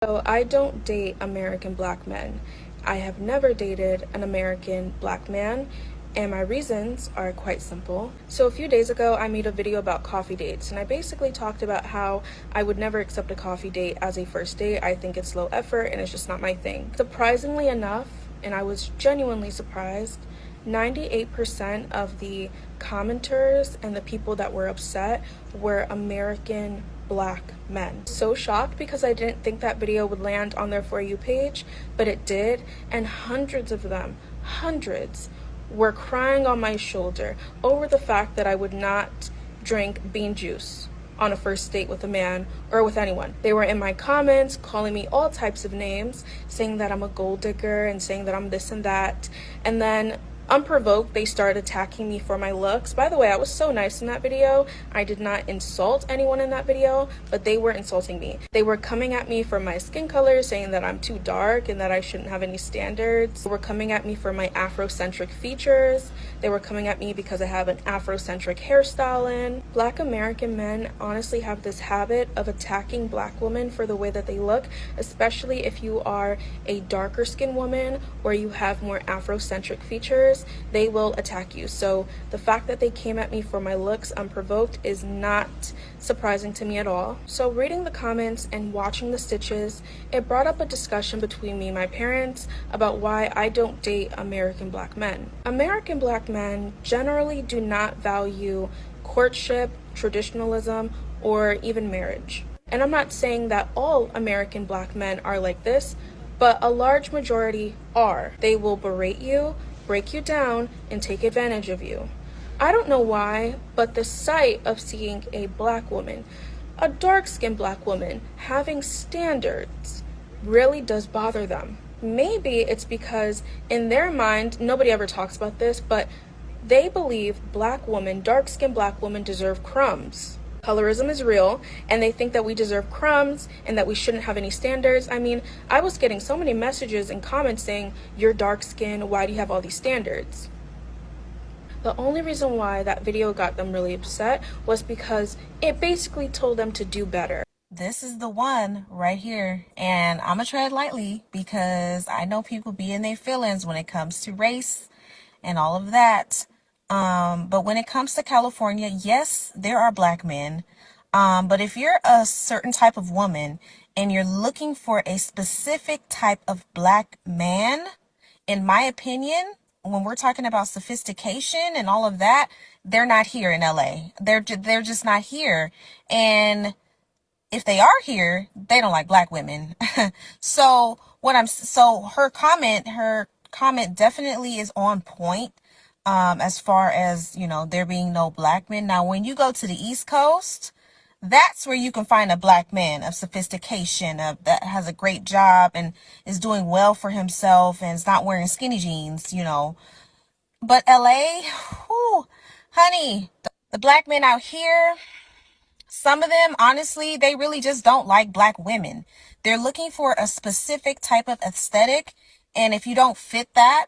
So I don't date American black men. I have never dated an American black man, and my reasons are quite simple. So a few days ago, I made a video about coffee dates, and I basically talked about how I would never accept a coffee date as a first date. I think it's low effort and it's just not my thing. Surprisingly enough, and I was genuinely surprised, 98% of the commenters and the people that were upset were American black men. So shocked because I didn't think that video would land on their For You page, but it did, and hundreds of them, hundreds, were crying on my shoulder over the fact that I would not drink bean juice on a first date with a man or with anyone. They were in my comments calling me all types of names, saying that I'm a gold digger and saying that I'm this and that. And then unprovoked, they started attacking me for my looks. By the way, I was so nice in that video. I did not insult anyone in that video, but they were insulting me. They were coming at me for my skin color, saying that I'm too dark and that I shouldn't have any standards. They were coming at me for my Afrocentric features. They were coming at me because I have an Afrocentric hairstyle in. Black American men honestly have this habit of attacking black women for the way that they look, especially if you are a darker skinned woman or you have more Afrocentric features. They will attack you. So the fact that they came at me for my looks unprovoked is not surprising to me at all. So reading the comments and watching the stitches, it brought up a discussion between me and my parents about why I don't date American black men. American black men generally do not value courtship, traditionalism, or even marriage. And I'm not saying that all American black men are like this, but a large majority are. They will berate you, break you down, and take advantage of you. I don't know why, but the sight of seeing a black woman, a dark-skinned black woman, having standards really does bother them. Maybe it's because in their mind, nobody ever talks about this, but they believe black women, dark-skinned black women deserve crumbs. Colorism is real, and they think that we deserve crumbs and that we shouldn't have any standards. I mean, I was getting so many messages and comments saying, "You're dark skinned, why do you have all these standards?" The only reason why that video got them really upset was because it basically told them to do better. This is the one right here, and I'm gonna tread lightly because I know people be in their feelings when it comes to race and all of that. But when it comes to California, yes, there are black men. But if you're a certain type of woman and you're looking for a specific type of black man, in my opinion, when we're talking about sophistication and all of that, they're not here in LA. They're just not here. And if they are here, they don't like black women. So her comment definitely is on point. As far as, there being no black men. Now, when you go to the East Coast, that's where you can find a black man of sophistication, that has a great job and is doing well for himself and is not wearing skinny jeans. But LA, whew, honey, the black men out here, some of them, honestly, they really just don't like black women. They're looking for a specific type of aesthetic, and if you don't fit that,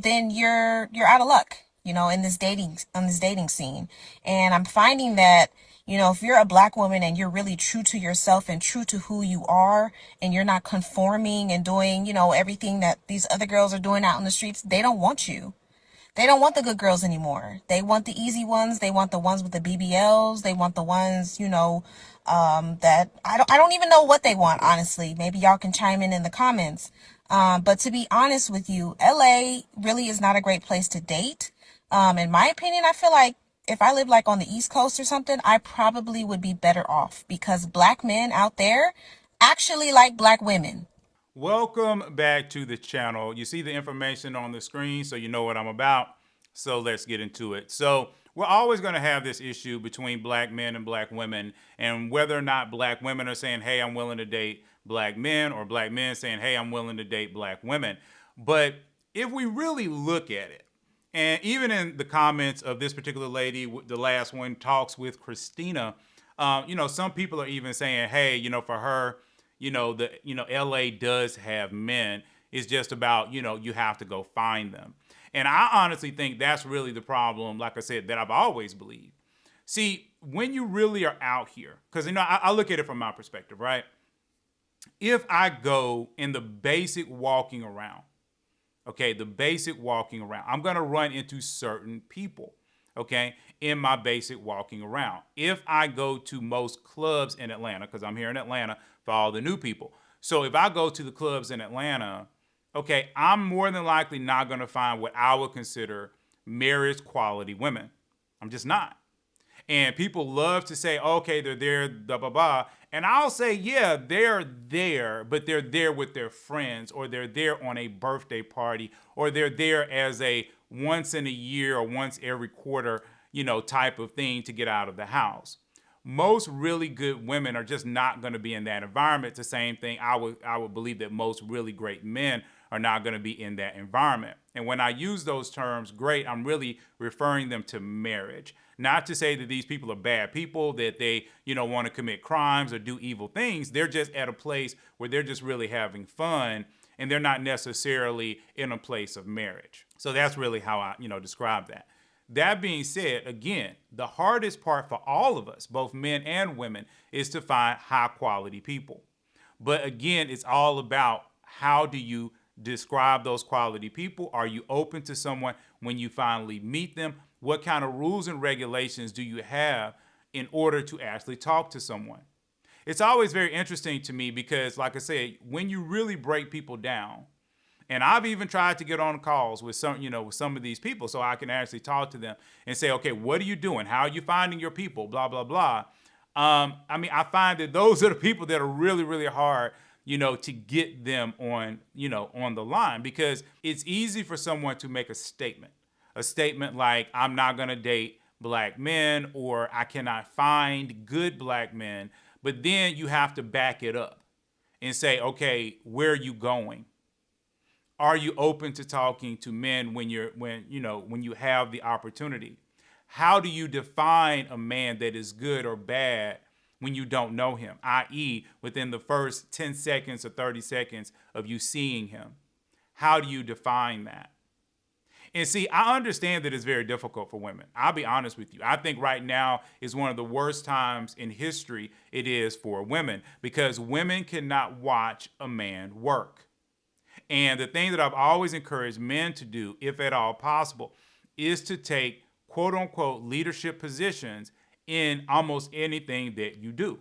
then you're out of luck, in this dating scene. And I'm finding that, if you're a black woman and you're really true to yourself and true to who you are, and you're not conforming and doing, everything that these other girls are doing out in the streets, they don't want you. They don't want the good girls anymore. They want the easy ones. They want the ones with the BBLs. They want the ones, that I don't even know what they want, honestly. Maybe y'all can chime in the comments. But to be honest with you, LA really is not a great place to date. In my opinion, I feel like if I lived like on the East Coast or something, I probably would be better off because black men out there actually like black women. Welcome back to the channel. You see the information on the screen, so you know what I'm about. So let's get into it. So we're always going to have this issue between black men and black women, and whether or not black women are saying, hey, I'm willing to date black men, or black men saying, hey, I'm willing to date black women. But if we really look at it, and even in the comments of this particular lady, the last one, Talks with Christina, some people are even saying, hey, for her, LA does have men. It's just about, you have to go find them. And I honestly think that's really the problem, like I said, that I've always believed. See, when you really are out here, because, I look at it from my perspective, right? if I go in the basic walking around, okay, the basic walking around, I'm going to run into certain people, okay, in my basic walking around. If I go to most clubs in Atlanta, because I'm here in Atlanta for all the new people. So if I go to the clubs in Atlanta, okay, I'm more than likely not going to find what I would consider marriage quality women. I'm just not. And people love to say, okay, they're there, blah, blah, blah. And I'll say, yeah, they're there, but they're there with their friends, or they're there on a birthday party, or they're there as a once in a year or once every quarter, type of thing to get out of the house. Most really good women are just not going to be in that environment. It's the same thing. I would believe that most really great men are not going to be in that environment. And when I use those terms, great, I'm really referring them to marriage. Not to say that these people are bad people, that they, want to commit crimes or do evil things. They're just at a place where they're just really having fun, and they're not necessarily in a place of marriage. So that's really how I, describe that. That being said, again, the hardest part for all of us, both men and women, is to find high quality people. But again, it's all about how do you describe those quality people? Are you open to someone when you finally meet them? What kind of rules and regulations do you have in order to actually talk to someone? It's always very interesting to me because, like I said, when you really break people down, and I've even tried to get on calls with some of these people so I can actually talk to them and say, okay, what are you doing? How are you finding your people? Blah, blah, blah. I find that those are the people that are really, really hard, to get them on the line, because it's easy for someone to make a statement like, I'm not going to date black men, or I cannot find good black men. But then you have to back it up and say, okay, where are you going? Are you open to talking to men when you have the opportunity? How do you define a man that is good or bad when you don't know him, i.e., within the first 10 seconds or 30 seconds of you seeing him? How do you define that? And see, I understand that it's very difficult for women. I'll be honest with you. I think right now is one of the worst times in history it is for women, because women cannot watch a man work. And the thing that I've always encouraged men to do, if at all possible, is to take quote unquote leadership positions in almost anything that you do.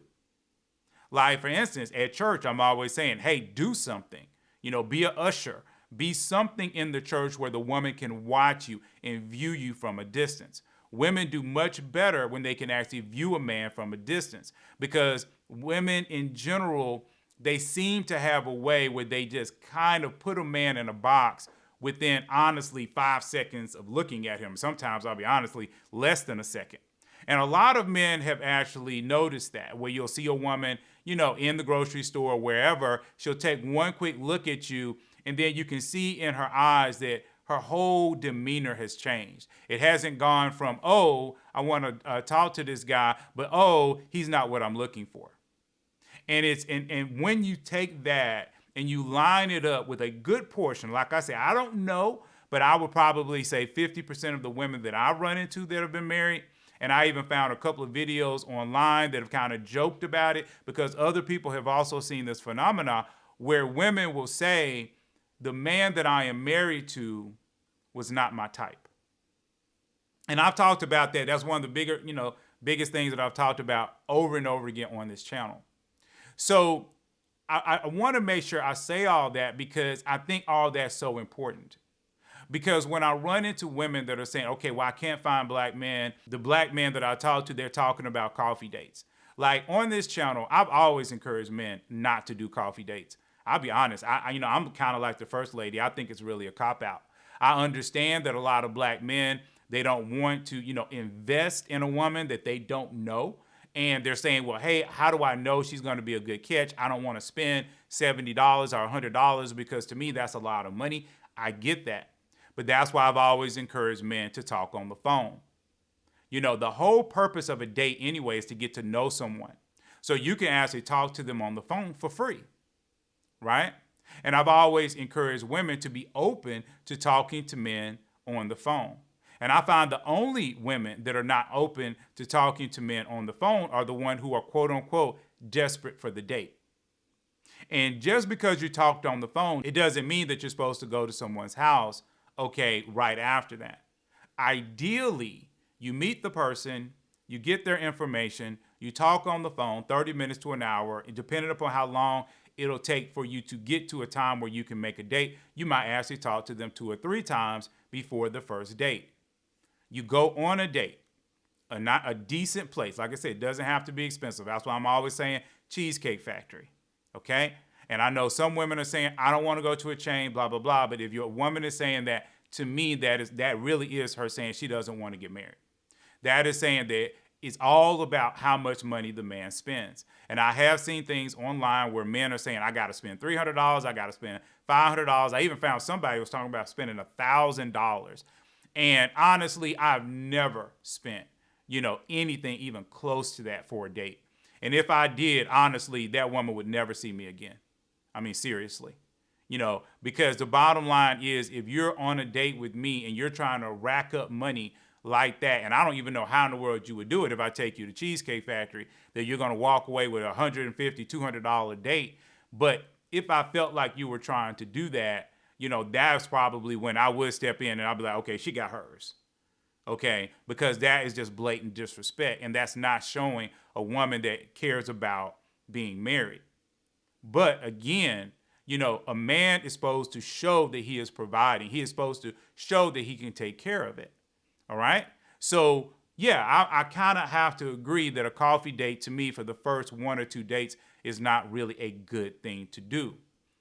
Like, for instance, at church, I'm always saying, hey, do something. Be an usher. Be something in the church where the woman can watch you and view you from a distance. Women do much better when they can actually view a man from a distance, because women in general, they seem to have a way where they just kind of put a man in a box within, honestly, 5 seconds of looking at him. Sometimes, I'll be honestly, less than a second. And a lot of men have actually noticed that, where you'll see a woman, in the grocery store or wherever, she'll take one quick look at you, and then you can see in her eyes that her whole demeanor has changed. It hasn't gone from, oh, I want to talk to this guy, but oh, he's not what I'm looking for. And when you take that and you line it up with a good portion, like I say, I don't know, but I would probably say 50% of the women that I run into that have been married, and I even found a couple of videos online that have kind of joked about it, because other people have also seen this phenomena where women will say, the man that I am married to was not my type. And I've talked about that. That's one of the biggest things that I've talked about over and over again on this channel. So I want to make sure I say all that, because I think all that's so important. Because when I run into women that are saying, okay, well, I can't find black men, the black men that I talk to, they're talking about coffee dates. Like, on this channel, I've always encouraged men not to do coffee dates. I'll be honest, I'm kind of like the first lady. I think it's really a cop-out. I understand that a lot of black men, they don't want to, invest in a woman that they don't know. And they're saying, well, hey, how do I know she's going to be a good catch? I don't want to spend $70 or $100, because to me, that's a lot of money. I get that. But that's why I've always encouraged men to talk on the phone. The whole purpose of a date anyway is to get to know someone. So you can actually talk to them on the phone for free, right? And I've always encouraged women to be open to talking to men on the phone. And I find the only women that are not open to talking to men on the phone are the ones who are, quote unquote, desperate for the date. And just because you talked on the phone, it doesn't mean that you're supposed to go to someone's house, okay, right after that. Ideally, you meet the person, you get their information, you talk on the phone 30 minutes to an hour, and depending upon how long it'll take for you to get to a time where you can make a date, you might actually talk to them 2 or 3 times before the first date. You go on a date, a decent place. Like I said, it doesn't have to be expensive. That's why I'm always saying Cheesecake Factory, okay? And I know some women are saying, I don't want to go to a chain, blah, blah, blah. But if your woman is saying that, to me, that really is her saying she doesn't want to get married. That is saying that it's all about how much money the man spends. And I have seen things online where men are saying, I got to spend $300, I got to spend $500. I even found somebody who was talking about spending $1,000. And honestly, I've never spent, anything even close to that for a date. And if I did, honestly, that woman would never see me again. I mean, seriously. Because the bottom line is, if you're on a date with me and you're trying to rack up money like that, and I don't even know how in the world you would do it if I take you to Cheesecake Factory, that you're going to walk away with a $150, $200 date. But if I felt like you were trying to do that, that's probably when I would step in and I'd be like, okay, she got hers. Okay, because that is just blatant disrespect, and that's not showing a woman that cares about being married. But again, a man is supposed to show that he is providing. He is supposed to show that he can take care of it. All right. So, yeah, I kind of have to agree that a coffee date to me for the first 1 or 2 dates is not really a good thing to do.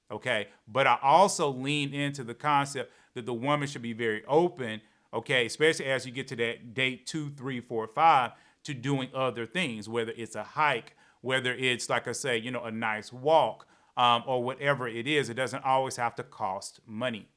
Okay. But I also lean into the concept that the woman should be very open, okay, especially as you get to that date 2, 3, 4, 5, to doing other things, whether it's a hike, whether it's, like I say, a nice walk, or whatever it is. It doesn't always have to cost money.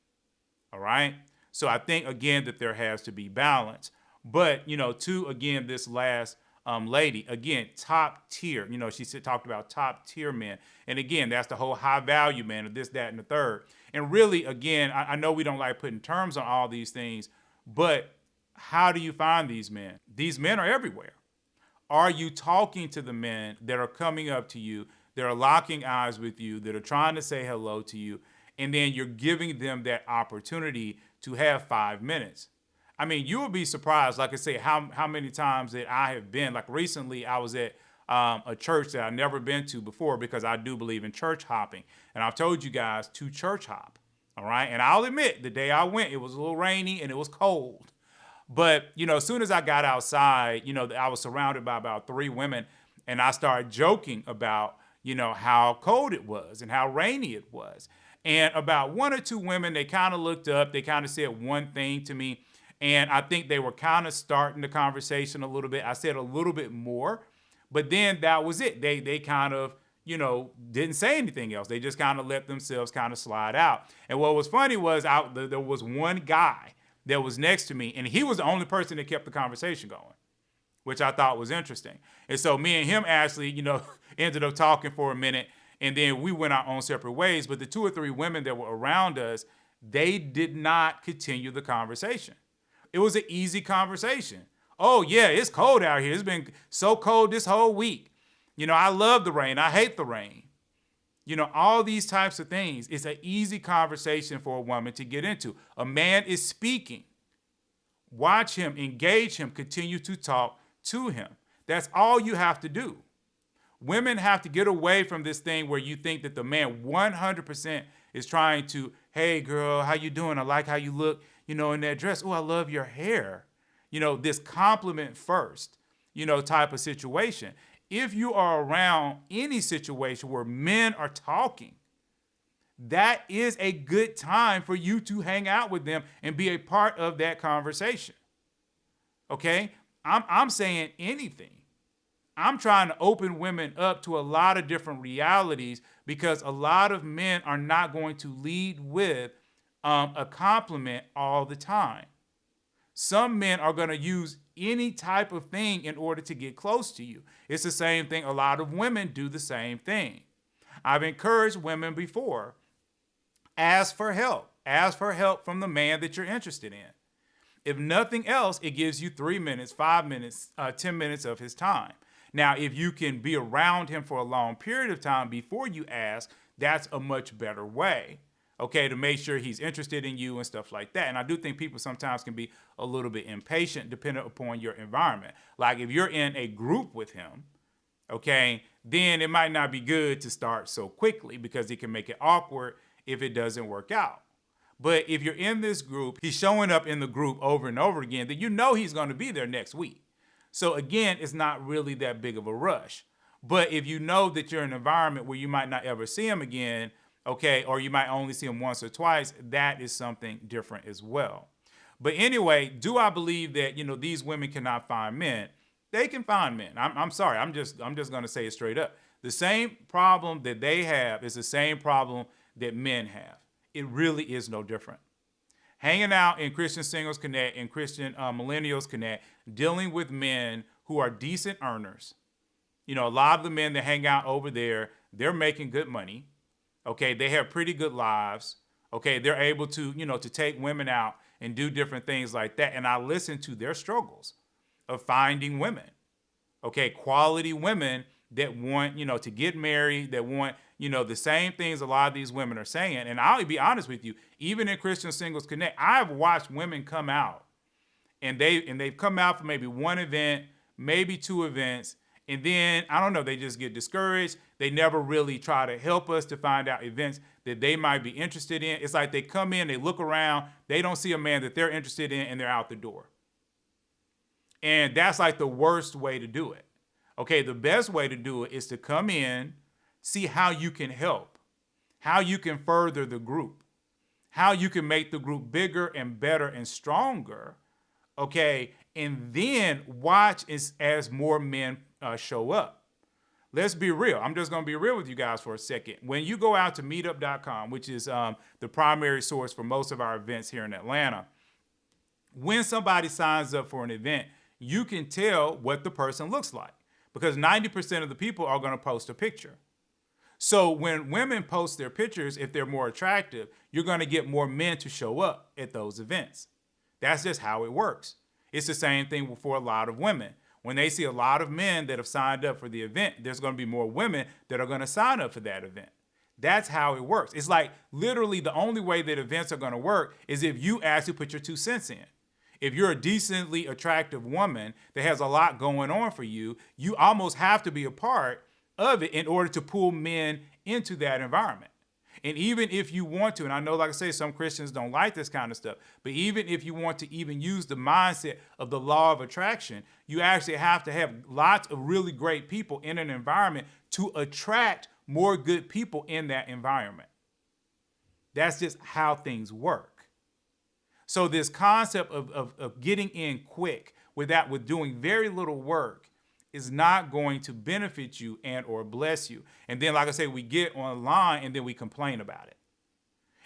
All right. So I think, again, that there has to be balance. But, to, again, this last lady, again, top tier, she talked about top tier men. And again, that's the whole high value man of this, that, and the third. And really, again, I know we don't like putting terms on all these things, but how do you find these men? These men are everywhere. Are you talking to the men that are coming up to you, that are locking eyes with you, that are trying to say hello to you, and then you're giving them that opportunity to have 5 minutes? I mean, you would be surprised, like I say, how many times that I have been. Like recently, I was at a church that I've never been to before, because I do believe in church hopping. And I've told you guys to church hop, all right? And I'll admit, the day I went, it was a little rainy and it was cold. But, as soon as I got outside, I was surrounded by about 3 women, and I started joking about, how cold it was and how rainy it was. And about 1 or 2 women, they kind of looked up, they kind of said one thing to me, and I think they were kind of starting the conversation a little bit. I said a little bit more, but then that was it. They kind of, didn't say anything else. They just kind of let themselves kind of slide out. And what was funny was there was one guy that was next to me, and he was the only person that kept the conversation going, which I thought was interesting. And so me and him actually, ended up talking for a minute, and then we went our own separate ways. But the 2 or 3 women that were around us, they did not continue the conversation. It was an easy conversation. Oh, yeah, it's cold out here. It's been so cold this whole week. I love the rain. I hate the rain. All these types of things. It's an easy conversation for a woman to get into. A man is speaking. Watch him, engage him, continue to talk to him. That's all you have to do. Women have to get away from this thing where you think that the man 100% is trying to, hey, girl, how you doing? I like how you look, in that dress. Oh, I love your hair. This compliment first, type of situation. If you are around any situation where men are talking, that is a good time for you to hang out with them and be a part of that conversation. Okay? I'm saying anything. I'm trying to open women up to a lot of different realities, because a lot of men are not going to lead with a compliment all the time. Some men are going to use any type of thing in order to get close to you. It's the same thing. A lot of women do the same thing. I've encouraged women before, ask for help. Ask for help from the man that you're interested in. If nothing else, it gives you 3 minutes, 5 minutes, 10 minutes of his time. Now, if you can be around him for a long period of time before you ask, That's a much better way, okay, to make sure he's interested in you and stuff like that. And I do think people sometimes can be a little bit impatient depending upon your environment. Like if you're in a group with him, okay, then it might not be good to start so quickly because it can make it awkward if it doesn't work out. But if you're in this group, he's showing up in the group over and over again, then you know he's going to be there next week. So again, it's not really that big of a rush. But if you know that you're in an environment where you might not ever see him again, okay, or you might only see him once or twice, that is something different as well. But anyway, do I believe that, these women cannot find men? They can find men. I'm sorry. I'm just going to say it straight up. The same problem that they have is the same problem that men have. It really is no different. Hanging out in Christian Singles Connect and Christian Millennials Connect, dealing with men who are decent earners. A lot of the men that hang out over there, they're making good money. Okay, they have pretty good lives. Okay, they're able to, to take women out and do different things like that. And I listen to their struggles of finding women. Okay, quality women that want, to get married, that want, the same things a lot of these women are saying. And I'll be honest with you, even in Christian Singles Connect, I've watched women come out and they've come out for maybe one event, maybe two events. And then, I don't know, they just get discouraged. They never really try to help us to find out events that they might be interested in. It's like they come in, they look around, they don't see a man that they're interested in, and they're out the door. And that's like the worst way to do it. Okay, the best way to do it is to come in, see how you can help, how you can further the group, how you can make the group bigger and better and stronger, okay, and then watch as more men show up. Let's be real. I'm just going to be real with you guys for a second. When you go out to meetup.com, which is the primary source for most of our events here in Atlanta, when somebody signs up for an event, you can tell what the person looks like because 90% of the people are going to post a picture. So when women post their pictures, if they're more attractive, you're going to get more men to show up at those events. That's just how it works. It's the same thing for a lot of women. When they see a lot of men that have signed up for the event, there's going to be more women that are going to sign up for that event. That's how it works. It's like literally the only way that events are going to work is if you actually put your 2 cents in. If you're a decently attractive woman that has a lot going on for you, you almost have to be a part of it in order to pull men into that environment. And even if you want to, and I know, like I say, some Christians don't like this kind of stuff, but even if you want to even use the mindset of the law of attraction, you actually have to have lots of really great people in an environment to attract more good people in that environment. That's just how things work. So this concept of getting in quick with doing very little work is not going to benefit you and or bless you. And then, like I say, we get online and then we complain about it.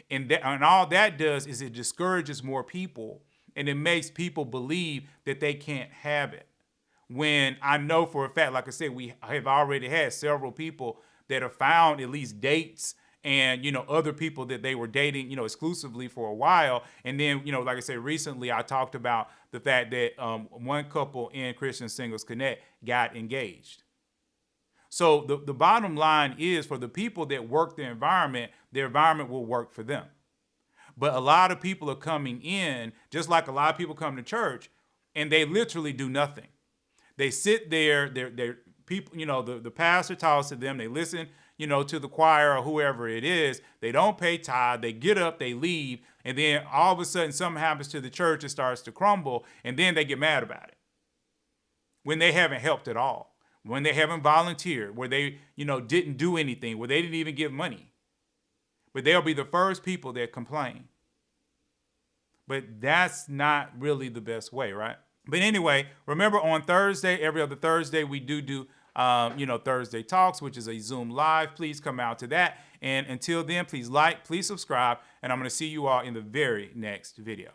And all that does is it discourages more people and it makes people believe that they can't have it. When I know for a fact, like I said, we have already had several people that have found at least dates and, other people that they were dating, exclusively for a while. And then, like I said, recently I talked about the fact that one couple in Christian Singles Connect got engaged. So the bottom line is for the people that work the environment will work for them. But a lot of people are coming in, just like a lot of people come to church, and they literally do nothing. They sit there, they're people, the pastor talks to them, they listen, to the choir or whoever it is. They don't pay tithe. They get up, they leave, and then all of a sudden something happens to the church, it starts to crumble, and then they get mad about it. When they haven't helped at all, when they haven't volunteered, where they, didn't do anything, where they didn't even give money. But they'll be the first people that complain. But that's not really the best way, right? But anyway, remember on Thursday, every other Thursday, we do Thursday Talks, which is a Zoom Live. Please come out to that. And until then, please like, please subscribe, and I'm going to see you all in the very next video.